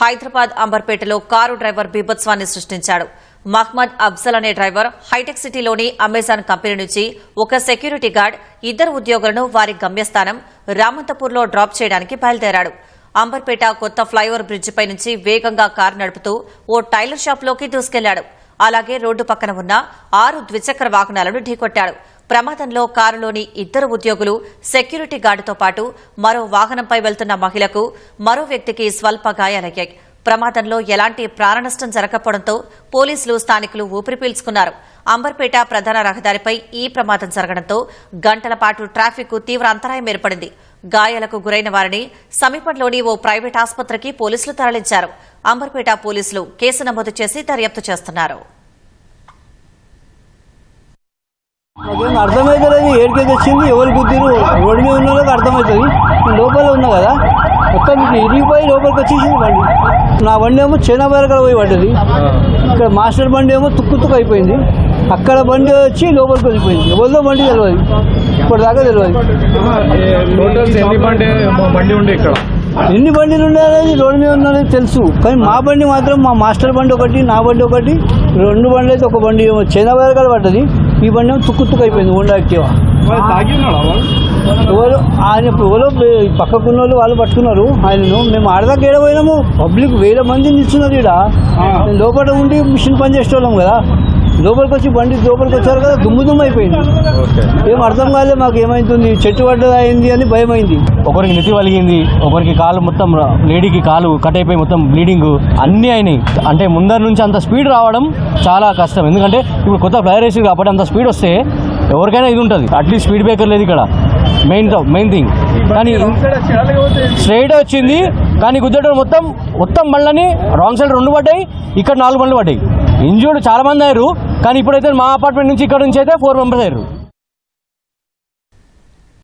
Hyderabad అంబర్పేటలో car driver బీభత్సవాన్ని సృష్టించాడు. మహ్మద్ అఫ్జల్ అనే driver hitech సిటీలోని అమెజాన్ కంపెనీ నుంచి ఒక సెక్యూరిటీ గార్డ్ ఇద్దరు ఉద్యోగులను వారి గమ్యస్థానం రామంతపూర్లో డ్రాప్ చేయడానికి బయలుదేరాడు. అంబర్పేట కొత్త ఫ్లైఓవర్ బ్రిడ్జిపై నుంచి వేగంగా కారు నడుపుతూ ఓ టైలర్ షాప్లోకి దూసుకెళ్లాడు. అలాగే రోడ్డు పక్కన ఉన్న 6 ద్విచక్ర వాహనాలను ఢీకొట్టాడు. ప్రమాదంలో కారులోని ఇద్దరు ఉద్యోగులు, సెక్యూరిటీ గార్డుతో పాటు మరో వాహనంపై వెళ్తున్న మహిళకు, మరో వ్యక్తికి స్వల్ప గాయాలయ్యాయి. ప్రమాదంలో ఎలాంటి ప్రాణనష్టం జరగకపోవడంతో పోలీసులు, స్థానికులు ఊపిరి పీల్చుకున్నారు. అంబర్పేట ప్రధాన రహదారిపై ఈ ప్రమాదం జరగడంతో గంటల పాటు ట్రాఫిక్ తీవ్ర అంతరాయం ఏర్పడింది. గాయాలకు గురైన వారిని సమీపంలోని ఓ ప్రైవేట్ ఆసుపత్రికి పోలీసులు తరలించారు. అంబర్పేట పోలీసులు కేసు నమోదు చేసి దర్యాప్తు చేస్తున్నారు. నాకేం అర్థమవుతుంది, ఏడికేది వచ్చింది, ఎవరు గుద్దిరు, రోడ్డు మీద ఉన్న వాళ్ళకి అర్థమవుతుంది. లోపల ఉన్నా కదా, మొత్తం ఇరిగిపోయి లోపలికి వచ్చేసింది బండి. నా బండి ఏమో చేనాబారకడ పోయి పడ్డది. ఇక్కడ మాస్టర్ బండి ఏమో తుక్కు అయిపోయింది. అక్కడ బండి వచ్చి లోపలికి వెళ్ళిపోయింది. ఎవరిదో బండి తెలియదు, ఇప్పటిదాకా తెలియదు. ఎన్ని బండిలు ఉండాలని రోడ్డు మీద ఉన్నది తెలుసు, కానీ మా బండి మాత్రం, మా మాస్టర్ బండి ఒకటి, నా బండి ఒకటి, 2 బండ్లు అయితే ఒక బండి ఏమో చేనాబారకడ పడ్డది. ఈ బండి ఏమో తుక్కు అయిపోయింది. Honda Activa. ఎవరు ఆయన ఎవరో పక్కకున్న వాళ్ళు పట్టుకున్నారు ఆయనను. మేము ఆడదాకా ఏడపోయినాము. పబ్లిక్ 1000 మంది నిల్చున్నారు ఇక్కడ. లోపల ఉండి మిషన్ పని చేసేవాళ్ళం కదా, లోపలికి వచ్చి బండి లోపలికి వచ్చారు కదా, దుమ్ము అయిపోయింది. ఏం అర్థం కాలేదు మాకు, ఏమైతుంది, చెట్టు పడ్డది అయింది అని భయం అయింది. ఒకరికి నెత్తి వలిగింది, ఒకరికి కాలు మొత్తం, లేడీకి కాలు కట్ అయిపోయి మొత్తం బ్లీడింగ్ అన్నీ అయినాయి. అంటే ముందర నుంచి అంత స్పీడ్ రావడం చాలా కష్టం. ఎందుకంటే ఇప్పుడు కొత్త ఫ్లైర్ వేసి కాబట్టి అంత స్పీడ్ వస్తే ఎవరికైనా ఇది ఉంటుంది. అట్లీస్ట్ స్పీడ్ బ్రేకర్ లేదు ఇక్కడ, మెయిన్ థింగ్. కానీ స్ట్రైట్ వచ్చింది, కానీ గుద్దడం మొత్తం బండ్లని రాంగ్ సైడ్ 2 పడ్డాయి, ఇక్కడ 4 బండ్లు పడ్డాయి. ఇంజూర్డ్ చాలా మంది అయ్యారు. కానీ ఇప్పుడైతే మా అపార్ట్మెంట్ నుంచి ఇక్కడ నుంచి అయితే 4 మెంబర్స్ అయ్యారు.